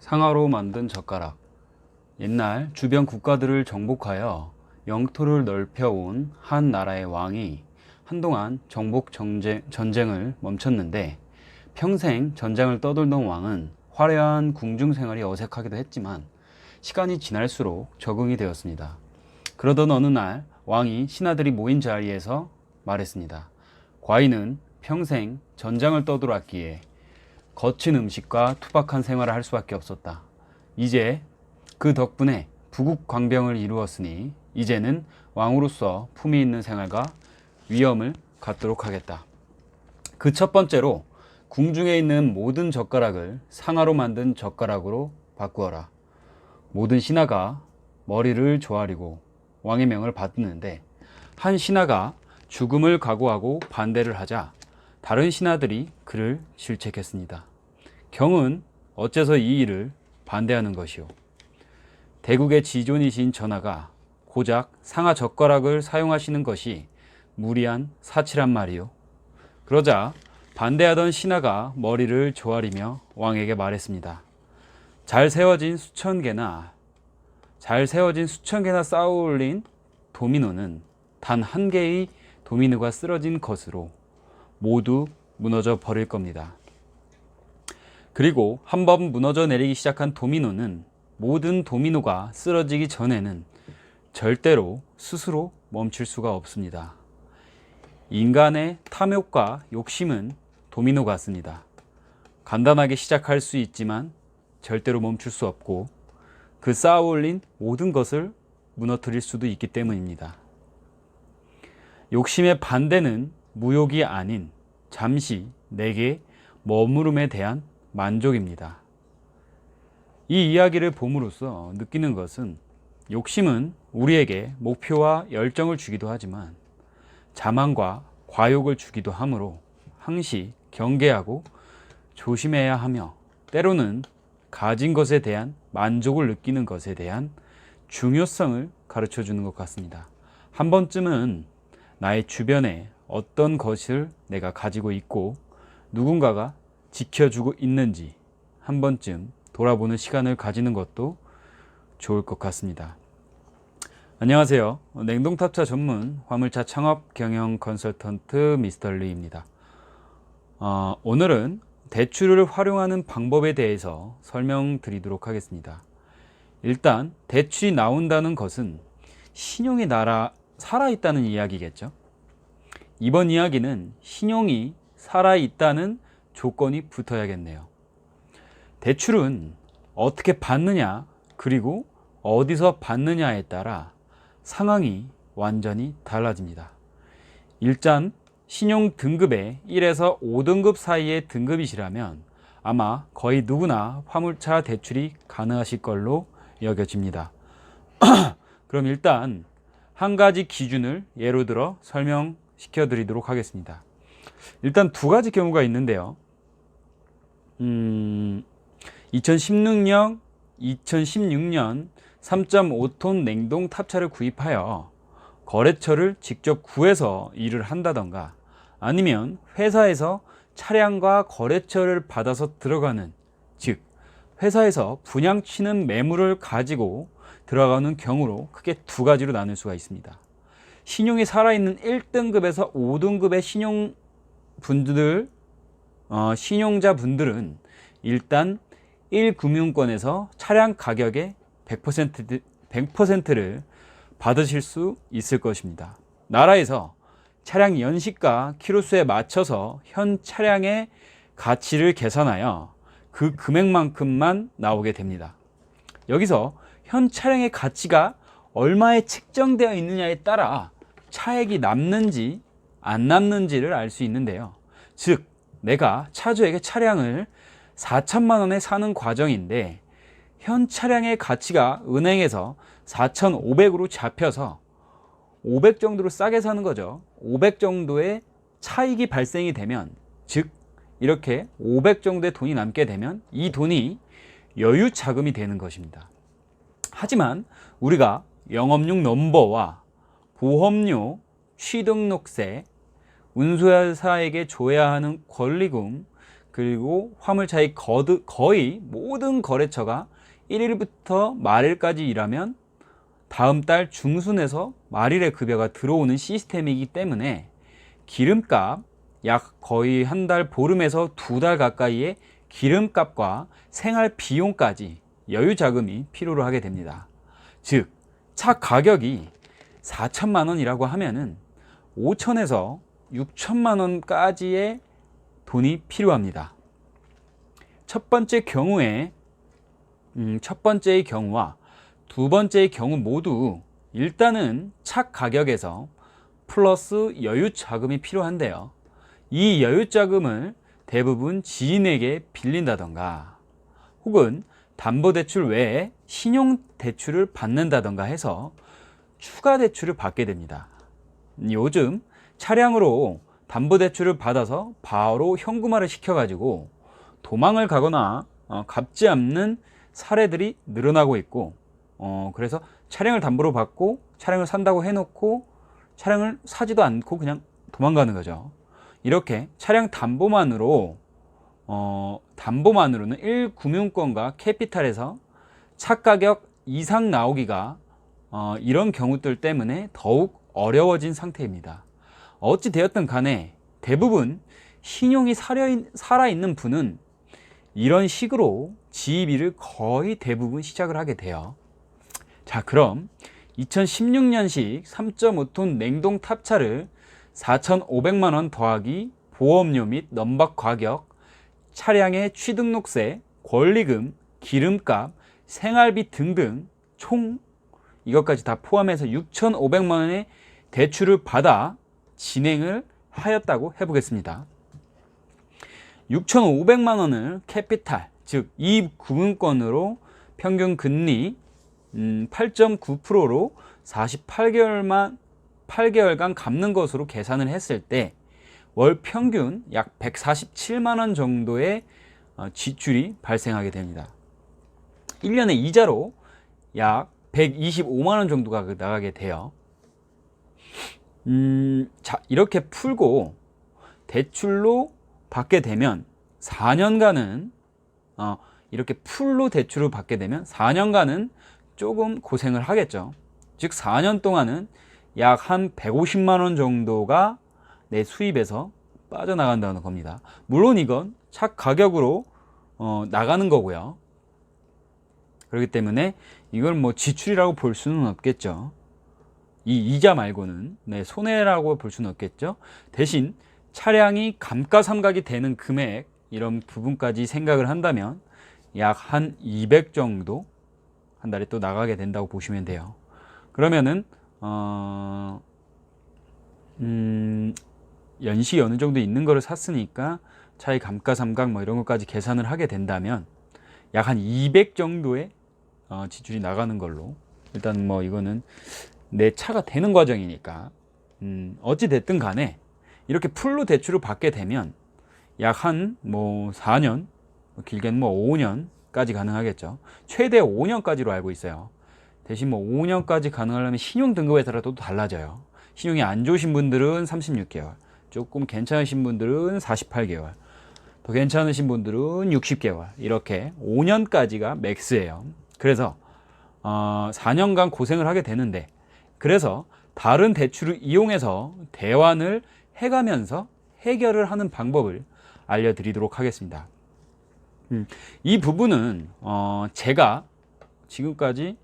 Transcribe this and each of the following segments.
상하로 만든 젓가락. 옛날 주변 국가들을 정복하여 영토를 넓혀온 한 나라의 왕이 한동안 전쟁을 멈췄는데, 평생 전장을 떠돌던 왕은 화려한 궁중 생활이 어색하기도 했지만 시간이 지날수록 적응이 되었습니다. 그러던 어느 날 왕이 신하들이 모인 자리에서 말했습니다. 과인은 평생 전장을 떠돌았기에 거친 음식과 투박한 생활을 할 수밖에 없었다. 이제 그 덕분에 부국 광병을 이루었으니 이제는 왕으로서 품위 있는 생활과 위엄을 갖도록 하겠다. 그 첫 번째로 궁중에 있는 모든 젓가락을 상아로 만든 젓가락으로 바꾸어라. 모든 신하가 머리를 조아리고 왕의 명을 받는데, 한 신하가 죽음을 각오하고 반대를 하자 다른 신하들이 그를 질책했습니다. 경은 어째서 이 일을 반대하는 것이오? 대국의 지존이신 전하가 고작 상아 젓가락을 사용하시는 것이 무리한 사치란 말이오. 그러자 반대하던 신하가 머리를 조아리며 왕에게 말했습니다. 잘 세워진 수천 개나 쌓아 올린 도미노는 단 한 개의 도미노가 쓰러진 것으로 모두 무너져 버릴 겁니다. 그리고 한번 무너져 내리기 시작한 도미노는 모든 도미노가 쓰러지기 전에는 절대로 스스로 멈출 수가 없습니다. 인간의 탐욕과 욕심은 도미노 같습니다. 간단하게 시작할 수 있지만 절대로 멈출 수 없고, 그 쌓아 올린 모든 것을 무너뜨릴 수도 있기 때문입니다. 욕심의 반대는 무욕이 아닌 잠시 내게 머무름에 대한 만족입니다. 이 이야기를 봄으로써 느끼는 것은, 욕심은 우리에게 목표와 열정을 주기도 하지만 자만과 과욕을 주기도 하므로 항시 경계하고 조심해야 하며, 때로는 가진 것에 대한 만족을 느끼는 것에 대한 중요성을 가르쳐 주는 것 같습니다. 한 번쯤은 나의 주변에 어떤 것을 내가 가지고 있고 누군가가 지켜주고 있는지 한 번쯤 돌아보는 시간을 가지는 것도 좋을 것 같습니다. 안녕하세요. 냉동탑차 전문 화물차 창업 경영 컨설턴트 미스터 리입니다. 오늘은 대출을 활용하는 방법에 대해서 설명드리도록 하겠습니다. 일단 대출이 나온다는 것은 신용이 살아있다는 이야기겠죠. 이번 이야기는 신용이 살아있다는 조건이 붙어야겠네요. 대출은 어떻게 받느냐, 그리고 어디서 받느냐에 따라 상황이 완전히 달라집니다. 일단 신용 등급의 1에서 5등급 사이의 등급이시라면 아마 거의 누구나 화물차 대출이 가능하실 걸로 여겨집니다. 그럼 일단 한 가지 기준을 예로 들어 설명시켜 드리도록 하겠습니다. 일단 두 가지 경우가 있는데요. 2016년 3.5톤 냉동 탑차를 구입하여 거래처를 직접 구해서 일을 한다던가, 아니면 회사에서 차량과 거래처를 받아서 들어가는, 즉 회사에서 분양치는 매물을 가지고 들어가는 경우로 크게 두 가지로 나눌 수가 있습니다. 신용이 살아있는 1등급에서 5등급의 신용자분들은 일단 1금융권에서 차량 가격의 100%를 받으실 수 있을 것입니다. 나라에서 차량 연식과 키로수에 맞춰서 현 차량의 가치를 계산하여 그 금액만큼만 나오게 됩니다. 여기서 현 차량의 가치가 얼마에 책정되어 있느냐에 따라 차액이 남는지 안 남는지를 알 수 있는데요. 즉 내가 차주에게 차량을 4천만 원에 사는 과정인데, 현 차량의 가치가 은행에서 4,500으로 잡혀서 500 정도로 싸게 사는 거죠. 500 정도의 차익이 발생이 되면, 즉 이렇게 500 정도의 돈이 남게 되면 이 돈이 여유 자금이 되는 것입니다. 하지만 우리가 영업용 넘버와 보험료, 취등록세, 운수회사에게 줘야 하는 권리금, 그리고 화물차의 거의 모든 거래처가 1일부터 말일까지 일하면 다음 달 중순에서 말일에 급여가 들어오는 시스템이기 때문에 기름값 약 거의 한 달, 보름에서 2달 가까이의 기름값과 생활 비용까지 여유 자금이 필요로 하게 됩니다. 즉, 차 가격이 4천만 원이라고 하면은 5천에서 6천만 원까지의 돈이 필요합니다. 첫 번째의 경우와 두 번째의 경우 모두 일단은 차 가격에서 플러스 여유 자금이 필요한데요. 이 여유 자금을 대부분 지인에게 빌린다던가 혹은 담보대출 외에 신용대출을 받는다던가 해서 추가 대출을 받게 됩니다. 요즘 차량으로 담보대출을 받아서 바로 현금화를 시켜가지고 도망을 가거나 갚지 않는 사례들이 늘어나고 있고, 그래서 차량을 담보로 받고 차량을 산다고 해놓고 차량을 사지도 않고 그냥 도망가는 거죠. 이렇게 차량 담보만으로는 1금융권과 캐피탈에서 차 가격 이상 나오기가 이런 경우들 때문에 더욱 어려워진 상태입니다. 어찌 되었든 간에 대부분 신용이 살아있는 분은 이런 식으로 지입일을 거의 대부분 시작을 하게 돼요. 자, 그럼 2016년식 3.5톤 냉동 탑차를 4,500만 원 더하기 보험료 및 넘박 가격, 차량의 취등록세, 권리금, 기름값, 생활비 등등 총 이것까지 다 포함해서 6,500만 원의 대출을 받아 진행을 하였다고 해보겠습니다. 6,500만 원을 캐피탈, 즉 이 금융권으로 평균 금리 8.9%로 8개월간 갚는 것으로 계산을 했을 때 월 평균 약 147만 원 정도의 지출이 발생하게 됩니다. 1년에 이자로 약 125만 원 정도가 나가게 돼요. 자, 이렇게 풀고 대출로 받게 되면 4년간은 이렇게 풀로 대출을 받게 되면 4년간은 조금 고생을 하겠죠. 즉 4년 동안은 약 한 150만 원 정도가 내 수입에서 빠져나간다는 겁니다. 물론 이건 차 가격으로 나가는 거고요. 그렇기 때문에 이걸 뭐 지출이라고 볼 수는 없겠죠. 이 이자 말고는 손해라고 볼 수는 없겠죠. 대신 차량이 감가상각이 되는 금액 이런 부분까지 생각을 한다면 약 한 200 정도 한 달에 또 나가게 된다고 보시면 돼요. 그러면은 연식이 어느 정도 있는 거를 샀으니까 차의 감가상각 뭐 이런 것까지 계산을 하게 된다면 약 한 200 정도의 지출이 나가는 걸로, 일단 뭐 이거는 내 차가 되는 과정이니까 어찌 됐든 간에 이렇게 풀로 대출을 받게 되면 약 한 뭐 4년, 길게는 뭐 5년까지 가능하겠죠. 최대 5년까지로 알고 있어요. 대신 뭐 5년까지 가능하려면 신용 등급에 따라 또 달라져요. 신용이 안 좋으신 분들은 36개월, 조금 괜찮으신 분들은 48개월, 더 괜찮으신 분들은 60개월, 이렇게 5년까지가 맥스예요. 그래서 4년간 고생을 하게 되는데, 그래서 다른 대출을 이용해서 대환을 해가면서 해결을 하는 방법을 알려드리도록 하겠습니다. 이 부분은 제가 지금까지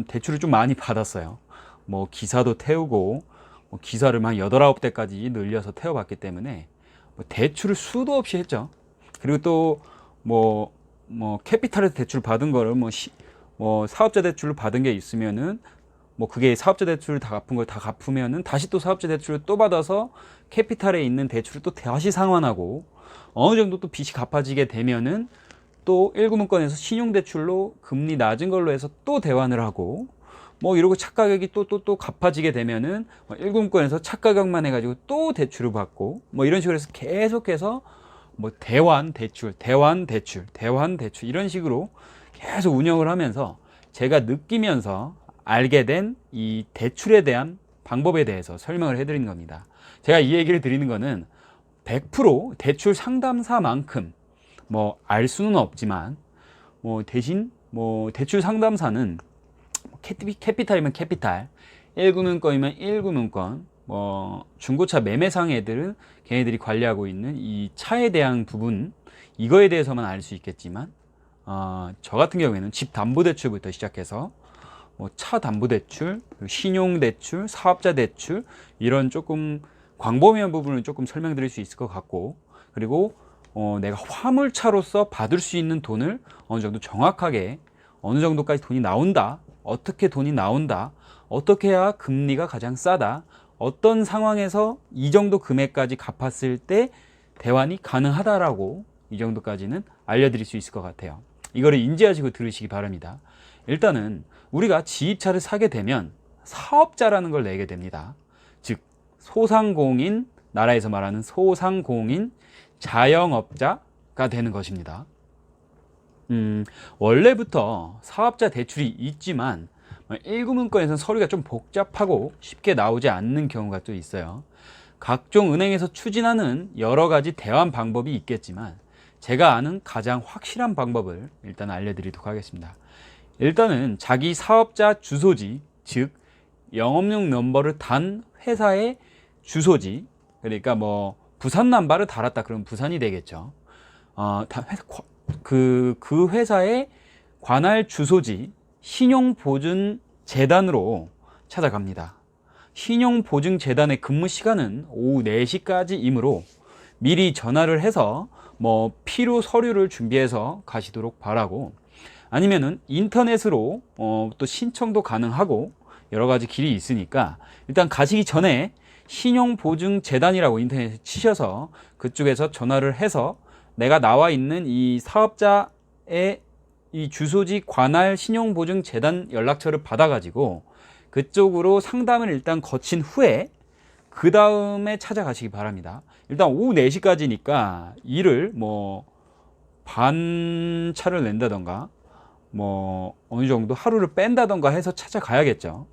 대출을 좀 많이 받았어요. 뭐 기사도 태우고 기사를 한 8, 9대까지 늘려서 태워봤기 때문에 대출을 수도 없이 했죠. 그리고 또 뭐 캐피탈에서 대출 받은 거를 뭐 사업자 대출을 받은 게 있으면은 뭐 그게 사업자 대출을 다 갚은 걸 다 갚으면은 다시 또 사업자 대출을 또 받아서 캐피탈에 있는 대출을 또 다시 상환하고, 어느 정도 또 빚이 갚아지게 되면은 또 1금융권에서 신용대출로 금리 낮은 걸로 해서 또 대환을 하고, 뭐 이러고 차 가격이 또 갚아지게 되면은 1금융권에서 차 가격만 해가지고 또 대출을 받고, 뭐 이런 식으로 해서 계속해서 뭐 대환 대출 이런 식으로 계속 운영을 하면서 제가 느끼면서 알게 된 이 대출에 대한 방법에 대해서 설명을 해드리는 겁니다. 제가 이 얘기를 드리는 거는 100% 대출 상담사만큼 뭐 알 수는 없지만 뭐 대신 뭐 대출 상담사는 캐피탈이면 캐피탈, 1금융권이면 1금융권, 뭐 중고차 매매상 애들은 걔네들이 관리하고 있는 이 차에 대한 부분, 이거에 대해서만 알 수 있겠지만 저 같은 경우에는 집 담보 대출부터 시작해서 뭐 차 담보 대출, 신용 대출, 사업자 대출, 이런 조금 광범위한 부분을 조금 설명드릴 수 있을 것 같고, 그리고 내가 화물차로서 받을 수 있는 돈을 어느 정도 정확하게 어느 정도까지 돈이 나온다, 어떻게 돈이 나온다, 어떻게 해야 금리가 가장 싸다, 어떤 상황에서 이 정도 금액까지 갚았을 때 대환이 가능하다라고 이 정도까지는 알려드릴 수 있을 것 같아요. 이거를 인지하시고 들으시기 바랍니다. 일단은 우리가 지입차를 사게 되면 사업자라는 걸 내게 됩니다. 즉 소상공인, 나라에서 말하는 소상공인 자영업자가 되는 것입니다. 원래부터 사업자 대출이 있지만 1금융권에서는 서류가 좀 복잡하고 쉽게 나오지 않는 경우가 또 있어요. 각종 은행에서 추진하는 여러 가지 대환 방법이 있겠지만 제가 아는 가장 확실한 방법을 일단 알려드리도록 하겠습니다. 일단은 자기 사업자 주소지, 즉 영업용 넘버를 단 회사의 주소지, 그러니까 뭐 부산 남바를 달았다 그러면 부산이 되겠죠. 그 회사의 관할 주소지 신용보증재단으로 찾아갑니다. 신용보증재단의 근무 시간은 오후 4시까지이므로 미리 전화를 해서 뭐 필요 서류를 준비해서 가시도록 바라고, 아니면은 인터넷으로 또 신청도 가능하고 여러 가지 길이 있으니까 일단 가시기 전에 신용보증재단이라고 인터넷에 치셔서 그쪽에서 전화를 해서 내가 나와 있는 이 사업자의 이 주소지 관할 신용보증재단 연락처를 받아가지고 그쪽으로 상담을 일단 거친 후에 그 다음에 찾아가시기 바랍니다. 일단 오후 4시까지니까 일을 뭐 반차를 낸다던가 뭐 어느 정도 하루를 뺀다던가 해서 찾아가야겠죠.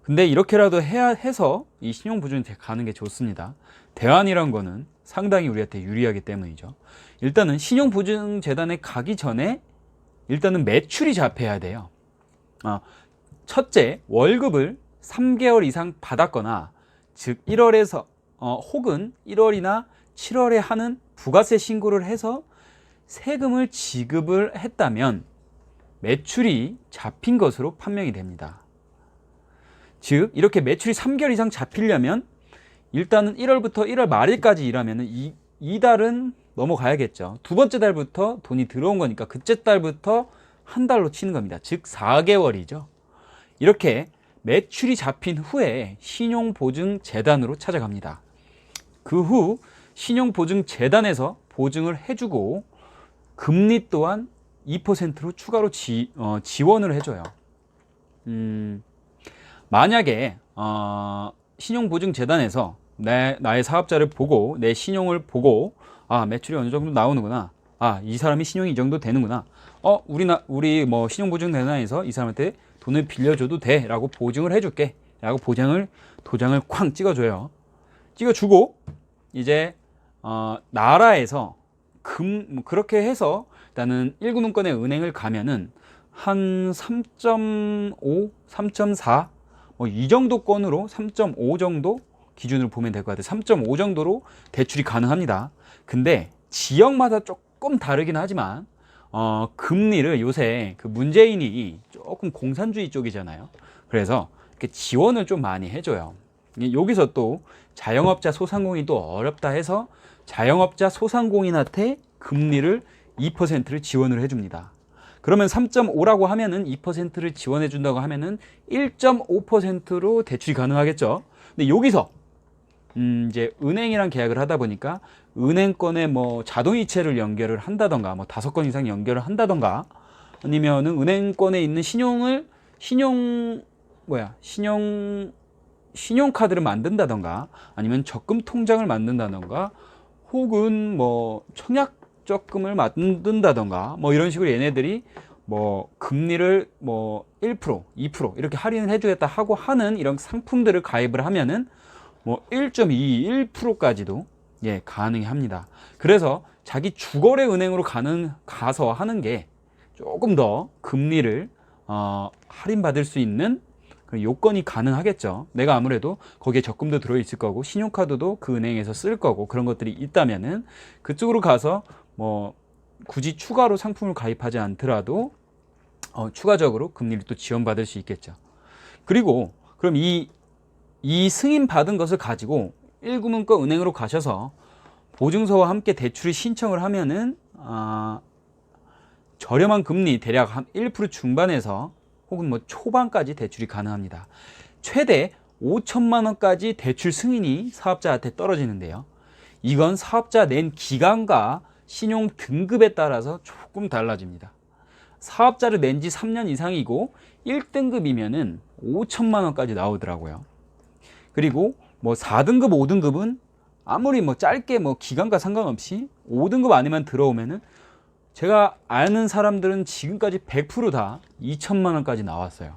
근데 이렇게라도 해서 이 신용보증 가는 게 좋습니다. 대환이란 거는 상당히 우리한테 유리하기 때문이죠. 일단은 신용보증재단에 가기 전에 일단은 매출이 잡혀야 돼요. 첫째, 월급을 3개월 이상 받았거나, 즉 1월에서 혹은 1월이나 7월에 하는 부가세 신고를 해서 세금을 지급을 했다면 매출이 잡힌 것으로 판명이 됩니다. 즉 이렇게 매출이 3개월 이상 잡히려면 일단은 1월부터 1월 말일까지 일하면 이달은 넘어가야겠죠. 두 번째 달부터 돈이 들어온 거니까 그째 달부터 한 달로 치는 겁니다. 즉 4개월이죠. 이렇게 매출이 잡힌 후에 신용보증재단으로 찾아갑니다. 그 후 신용보증재단에서 보증을 해주고 금리 또한 2%로 추가로 지원을 해줘요. 만약에 신용보증재단에서 나의 사업자를 보고 내 신용을 보고 매출이 어느 정도 나오는구나, 이 사람이 신용이 이 정도 되는구나, 우리 뭐 신용보증재단에서 이 사람한테 돈을 빌려줘도 돼 라고 보증을 해줄게 라고 도장을 쾅 찍어줘요. 찍어주고 이제 나라에서 그렇게 해서 일단은 1금융권의 은행을 가면은 한 3.5, 3.4 뭐 이 정도 건으로 3.5 정도 기준으로 보면 될 것 같아요. 3.5 정도로 대출이 가능합니다. 근데 지역마다 조금 다르긴 하지만 금리를 요새 그 문재인이 조금 공산주의 쪽이잖아요. 그래서 이렇게 지원을 좀 많이 해줘요. 여기서 또 자영업자 소상공인이 또 어렵다 해서 자영업자 소상공인한테 금리를 2%를 지원을 해줍니다. 그러면 3.5라고 하면은 2%를 지원해 준다고 하면은 1.5%로 대출이 가능하겠죠. 근데 여기서 이제 은행이랑 계약을 하다 보니까 은행권에 뭐 자동이체를 연결을 한다던가 뭐 5건 이상 연결을 한다던가 아니면은 은행권에 있는 신용카드를 만든다던가 아니면 적금 통장을 만든다던가 혹은 뭐 청약 적금을 만든다던가 뭐 이런 식으로 얘네들이 뭐 금리를 뭐 1%, 2% 이렇게 할인을 해주겠다 하고 하는 이런 상품들을 가입을 하면은 뭐 1.2, 1%까지도 예, 가능합니다. 그래서 자기 주거래 은행으로 가서 하는 게 조금 더 금리를 할인받을 수 있는 그런 요건이 가능하겠죠. 내가 아무래도 거기에 적금도 들어있을 거고 신용카드도 그 은행에서 쓸 거고 그런 것들이 있다면은 그쪽으로 가서 뭐 굳이 추가로 상품을 가입하지 않더라도 추가적으로 금리를 또 지원받을 수 있겠죠. 그리고 그럼 이 승인 받은 것을 가지고 1금융권 은행으로 가셔서 보증서와 함께 대출을 신청을 하면은 저렴한 금리 대략 한 1% 중반에서 혹은 뭐 초반까지 대출이 가능합니다. 최대 5천만 원까지 대출 승인이 사업자한테 떨어지는데요. 이건 사업자 낸 기간과 신용 등급에 따라서 조금 달라집니다. 사업자를 낸 지 3년 이상이고 1등급이면은 5천만 원까지 나오더라고요. 그리고 뭐 4등급, 5등급은 아무리 뭐 짧게 뭐 기간과 상관없이 5등급 안에만 들어오면은 제가 아는 사람들은 지금까지 100%다 2천만 원까지 나왔어요.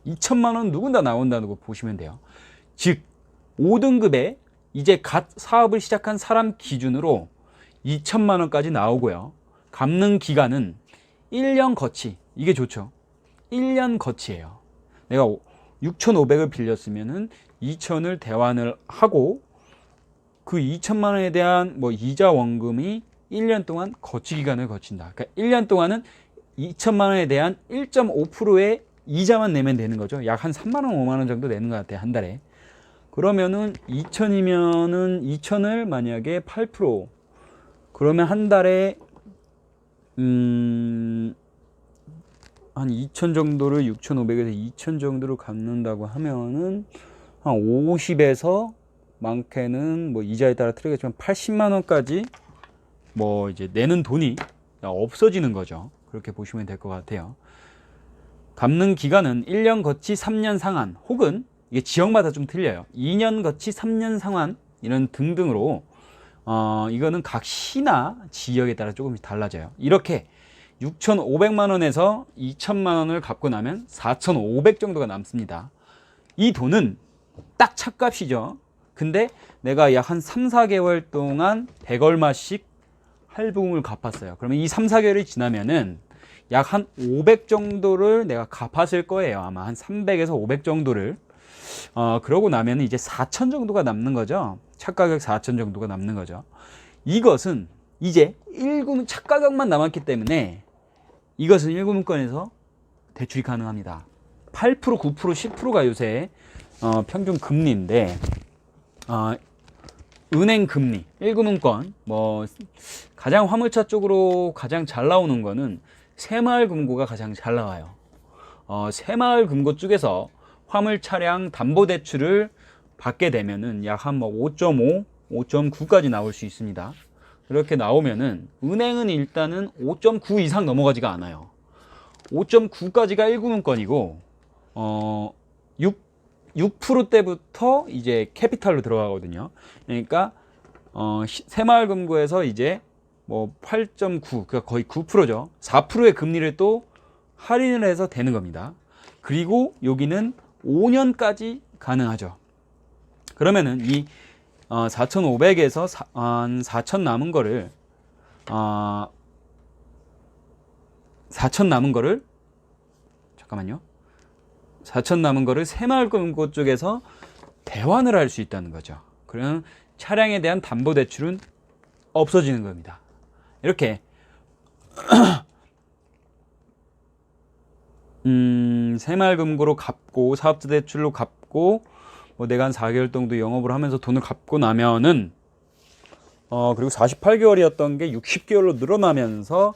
2천만 원 누군 다 나온다는 거 보시면 돼요. 즉 5등급에 이제 갓 사업을 시작한 사람 기준으로 2천만 원까지 나오고요. 갚는 기간은 1년 거치. 이게 좋죠. 1년 거치예요. 내가 6,500을 빌렸으면은 2천을 대환을 하고 그 2천만 원에 대한 뭐 이자 원금이 1년 동안 거치 기간을 거친다. 그러니까 1년 동안은 2천만 원에 대한 1.5%의 이자만 내면 되는 거죠. 약 한 3만 원, 5만 원 정도 내는 것 같아요. 한 달에. 그러면은 2천이면은 2천을 만약에 8% 그러면 한 달에 한 2천 정도를 6,500에서 2천 정도로 갚는다고 하면은 한 50에서 많게는 뭐 이자에 따라 틀리겠지만 80만 원까지 뭐 이제 내는 돈이 없어지는 거죠. 그렇게 보시면 될 것 같아요. 갚는 기간은 1년 거치 3년 상환 혹은 이게 지역마다 좀 틀려요. 2년 거치 3년 상환 이런 등등으로 이거는 각 시나 지역에 따라 조금씩 달라져요. 이렇게 6,500만 원에서 2천만 원을 갚고 나면 4,500 정도가 남습니다. 이 돈은 딱 차값이죠. 근데 내가 약 한 3, 4개월 동안 100 얼마씩 할부금을 갚았어요. 그러면 이 3, 4개월이 지나면은 약 한 500 정도를 내가 갚았을 거예요. 아마 한 300에서 500 정도를. 그러고 나면 이제 4천 정도가 남는 거죠. 차가격 4천 정도가 남는 거죠. 이것은 이제 1금 차가격만 남았기 때문에 이것은 1금융권에서 대출이 가능합니다. 8%, 9%, 10%가 요새 평균 금리인데 은행 금리, 1금융권 뭐 가장 화물차 쪽으로 가장 잘 나오는 거는 새마을금고가 가장 잘 나와요. 새마을금고 쪽에서 화물 차량 담보 대출을 받게 되면은 약 한 뭐 5.5, 5.9까지 나올 수 있습니다. 그렇게 나오면은 은행은 일단은 5.9 이상 넘어가지가 않아요. 5.9까지가 1금융권이고 6%대부터 이제 캐피탈로 들어가거든요. 그러니까 새마을금고에서 이제 뭐 8.9, 그러니까 거의 9%죠. 4%의 금리를 또 할인을 해서 되는 겁니다. 그리고 여기는 5년까지 가능하죠. 그러면은 이 4,500에서 한 4천 남은 거를 4천 남은 거를 잠깐만요. 4천 남은 거를 새마을금고 쪽에서 대환을 할 수 있다는 거죠. 그러면 차량에 대한 담보 대출은 없어지는 겁니다. 이렇게 새마을금고로 갚고 사업자 대출로 갚고 뭐 내가 한 4개월 정도 영업을 하면서 돈을 갚고 나면은 그리고 48개월이었던 게 60개월로 늘어나면서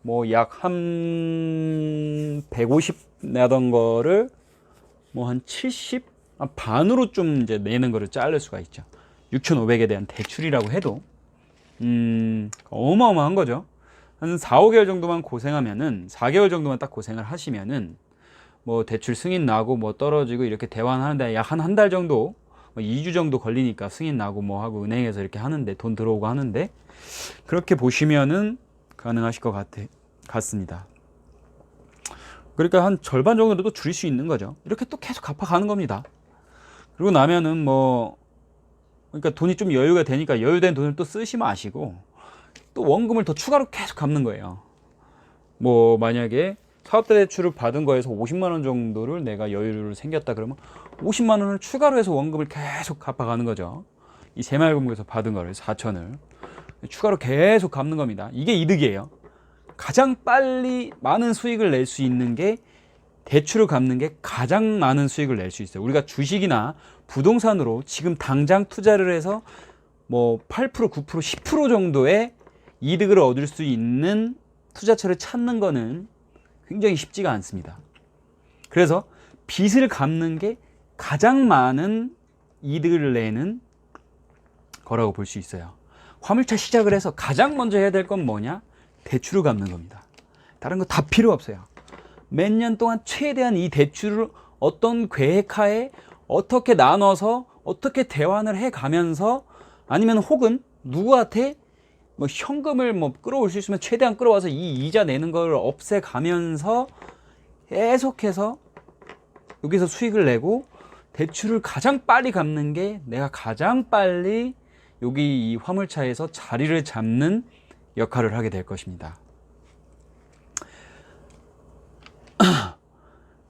뭐 약 한 150 내던 거를 뭐 한 70 반으로 좀 이제 내는 거를 자를 수가 있죠. 6,500에 대한 대출이라고 해도 어마어마한 거죠. 한 4, 5개월 정도만 고생하면은 4개월 정도만 딱 고생을 하시면은 뭐 대출 승인 나고 뭐 떨어지고 이렇게 대환하는데 약 한 달 정도 뭐 2주 정도 걸리니까 승인 나고 뭐 하고 은행에서 이렇게 하는데 돈 들어오고 하는데 그렇게 보시면은 가능하실 것 같습니다. 그러니까 한 절반 정도도 줄일 수 있는 거죠. 이렇게 또 계속 갚아가는 겁니다. 그리고 나면은 뭐 그러니까 돈이 좀 여유가 되니까 여유된 돈을 또 쓰시 마시고 또 원금을 더 추가로 계속 갚는 거예요. 뭐 만약에 사업자 대출을 받은 거에서 50만 원 정도를 내가 여유를 생겼다 그러면 50만 원을 추가로 해서 원금을 계속 갚아가는 거죠. 이 새마을금고에서 받은 거를 4천을 추가로 계속 갚는 겁니다. 이게 이득이에요. 가장 빨리 많은 수익을 낼 수 있는 게 대출을 갚는 게 가장 많은 수익을 낼 수 있어요. 우리가 주식이나 부동산으로 지금 당장 투자를 해서 뭐 8%, 9%, 10% 정도의 이득을 얻을 수 있는 투자처를 찾는 거는 굉장히 쉽지가 않습니다. 그래서 빚을 갚는 게 가장 많은 이득을 내는 거라고 볼 수 있어요. 화물차 시작을 해서 가장 먼저 해야 될 건 뭐냐? 대출을 갚는 겁니다. 다른 거 다 필요 없어요. 몇 년 동안 최대한 이 대출을 어떤 계획하에 어떻게 나눠서 어떻게 대환을 해 가면서 아니면 혹은 누구한테 뭐 현금을 뭐 끌어올 수 있으면 최대한 끌어와서 이 이자 내는 걸 없애 가면서 계속해서 여기서 수익을 내고 대출을 가장 빨리 갚는 게 내가 가장 빨리 여기 이 화물차에서 자리를 잡는 역할을 하게 될 것입니다.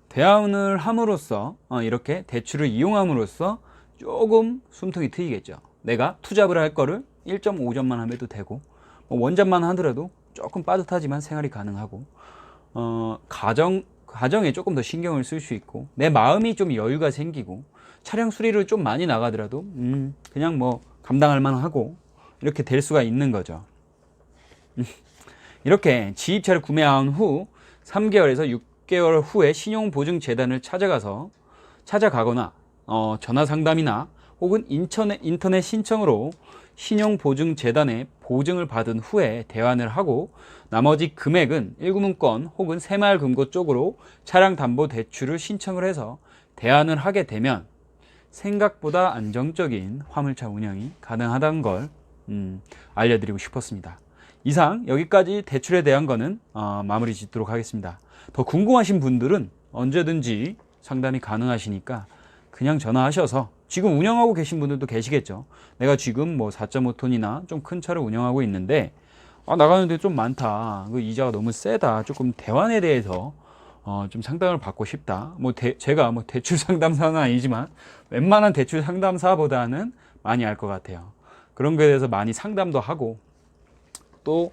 대환을 함으로써 이렇게 대출을 이용함으로써 조금 숨통이 트이겠죠. 내가 투잡을 할 거를 1.5점만 하면 되고 뭐 원잡만 하더라도 조금 빠듯하지만 생활이 가능하고 가정에 조금 더 신경을 쓸 수 있고 내 마음이 좀 여유가 생기고 차량 수리를 좀 많이 나가더라도 그냥 뭐 감당할 만하고 이렇게 될 수가 있는 거죠. 이렇게 지입차를 구매한 후 3개월에서 6개월 후에 신용보증재단을 찾아가거나 전화상담이나 혹은 인터넷 신청으로 신용보증재단에 보증을 받은 후에 대환을 하고 나머지 금액은 1금융권 혹은 새마을금고 쪽으로 차량담보대출을 신청을 해서 대환을 하게 되면 생각보다 안정적인 화물차 운영이 가능하다는 걸 알려드리고 싶었습니다. 이상 여기까지 대출에 대한 거는 마무리 짓도록 하겠습니다. 더 궁금하신 분들은 언제든지 상담이 가능하시니까 그냥 전화하셔서 지금 운영하고 계신 분들도 계시겠죠. 내가 지금 뭐 4.5톤이나 좀 큰 차를 운영하고 있는데 나가는데 좀 많다. 그 이자가 너무 세다. 조금 대환에 대해서 좀 상담을 받고 싶다. 제가 대출 상담사는 아니지만 웬만한 대출 상담사보다는 많이 알 것 같아요. 그런 거에 대해서 많이 상담도 하고 또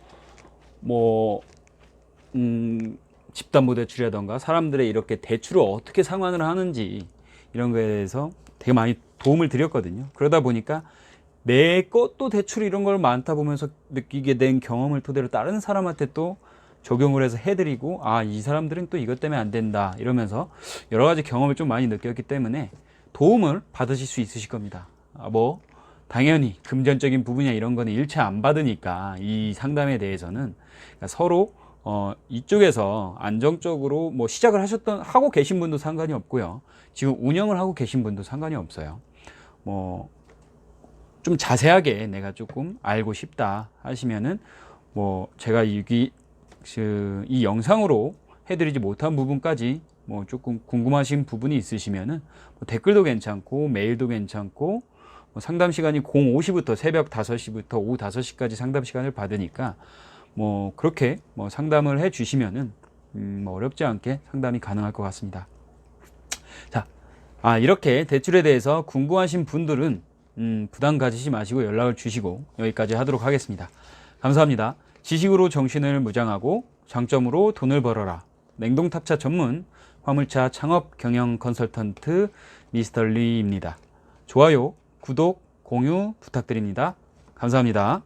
집담보대출이라던가 사람들의 이렇게 대출을 어떻게 상환을 하는지 이런 거에 대해서 되게 많이 도움을 드렸거든요. 그러다 보니까 내 것도 대출 이런 걸 많다 보면서 느끼게 된 경험을 토대로 다른 사람한테 또 적용을 해서 해드리고 이 사람들은 또 이것 때문에 안 된다 이러면서 여러 가지 경험을 좀 많이 느꼈기 때문에 도움을 받으실 수 있으실 겁니다. 당연히 금전적인 부분이나 이런 거는 일체 안 받으니까 이 상담에 대해서는 그러니까 서로 이쪽에서 안정적으로 시작을 하고 계신 분도 상관이 없고요. 지금 운영을 하고 계신 분도 상관이 없어요. 좀 자세하게 내가 조금 알고 싶다 하시면은 제가 이 영상으로 해드리지 못한 부분까지 조금 궁금하신 부분이 있으시면은 댓글도 괜찮고 메일도 괜찮고 상담 시간이 05시부터 새벽 5시부터 오후 5시까지 상담 시간을 받으니까 그렇게 상담을 해 주시면은 어렵지 않게 상담이 가능할 것 같습니다. 자, 이렇게 대출에 대해서 궁금하신 분들은 부담 가지지 마시고 연락을 주시고 여기까지 하도록 하겠습니다. 감사합니다. 지식으로 정신을 무장하고 장점으로 돈을 벌어라. 냉동탑차 전문 화물차 창업 경영 컨설턴트 미스터 리입니다. 좋아요, 구독, 공유 부탁드립니다. 감사합니다.